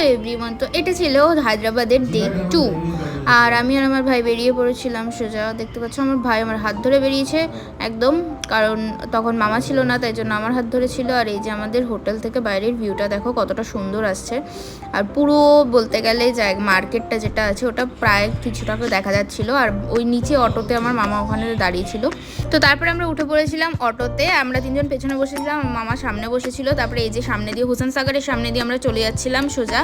Hello everyone, তো এটা ছিল হায়দ্রাবাদের ডে 2। আর আমি আর আমার ভাই বেরিয়ে পড়েছিলাম সোজা। দেখতে পাচ্ছ আমার ভাই আমার হাত ধরে বেরিয়েছে একদম, কারণ তখন মামা ছিল না, তাই জন্য আমার হাত ধরেছিল। আর এই যে আমাদের হোটেল থেকে বাইরের ভিউটা দেখো কতটা সুন্দর আসছে। আর পুরো বলতে গেলে মার্কেটটা যেটা আছে ওটা প্রায় কিছুটা দেখা যাচ্ছিল। আর ওই নিচে অটোতে আমার মামা ওখানে দাঁড়িয়েছিল। তো তারপরে আমরা উঠে পড়েছিলাম অটোতে। আমরা তিনজন পেছনে বসেছিলাম, মামা সামনে বসেছিল। তারপরে এই যে সামনে দিয়ে হুসেন সাগরের সামনে দিয়ে আমরা চলে যাচ্ছিলাম সোজা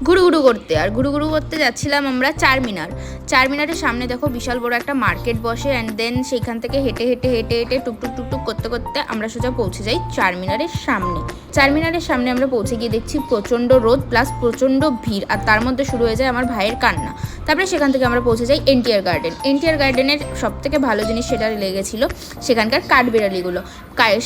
ঘুরু করতে। আর ঘুরু করতে যাচ্ছিলাম আমরা চারমিনারের সামনে দেখো বিশাল বড় একটা মার্কেট বসে। অ্যান্ড দেন সেইখান থেকে হেঁটে হেঁটে হেঁটে হেঁটে টুকটুক করতে করতে আমরা সোজা পৌঁছে যাই চারমিনারের সামনে আমরা পৌঁছে গিয়ে দেখছি প্রচণ্ড রোদ প্লাস প্রচণ্ড ভিড়। আর তার মধ্যে শুরু হয়ে যায় আমার ভাইয়ের কান্না। তারপরে সেখান থেকে আমরা পৌঁছে যাই এনটিআর গার্ডেনের সব থেকে ভালো জিনিস সেটা লেগেছিল সেখানকার কাঠবেড়ালিগুলো।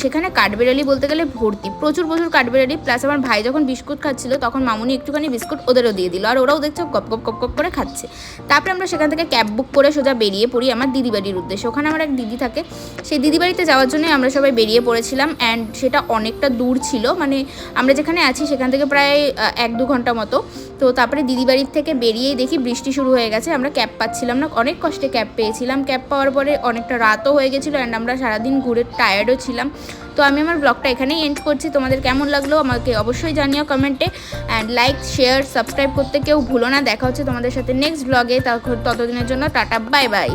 সেখানে কাঠবেড়ালি বলতে গেলে ভর্তি, প্রচুর কাঠবেড়ালি। প্লাস আমার ভাই যখন বিস্কুট খাচ্ছিল তখন মামুনি একটুখানি বিস্কুট ওদেরও দিয়ে দিল, আর ওরাও দেখছো গপ গপ করে খাচ্ছে। তারপরে আমরা সেখান থেকে ক্যাব বুক করে সোজা বেরিয়ে পড়ি আমার দিদি বাড়ির উদ্দেশ্যে। ওখানে আমার এক দিদি থাকে, সেই দিদি বাড়িতে যাওয়ার জন্যই আমরা সবাই বেরিয়ে পড়েছিলাম। অ্যান্ড সেটা অনেকটা দূর ছিল, মানে আমরা যেখানে আছি সেখান থেকে প্রায় 1-2 ঘন্টা মতো। তো তারপরে দিদি বাড়ির থেকে বেরিয়েই দেখি বৃষ্টি শুরু হয়ে গেছে। আমরা ক্যাব পাচ্ছিলাম না, অনেক কষ্টে ক্যাব পেয়েছিলাম। ক্যাব পাওয়ার পরে অনেকটা রাতও হয়ে গেছিলো, অ্যান্ড আমরা সারাদিন ঘুরে টায়ার্ডও ছিলাম। তো আমি আমার ব্লগটা এখানেই এন্ড করছি। তোমাদের কেমন লাগলো আমাকে অবশ্যই জানিও কমেন্টে। অ্যান্ড লাইক শেয়ার সাবস্ক্রাইব করতে কেউ ভুলো না। দেখা হচ্ছে তোমাদের সাথে নেক্সট ব্লগে। ততদিনের জন্য টাটা, বাই বাই।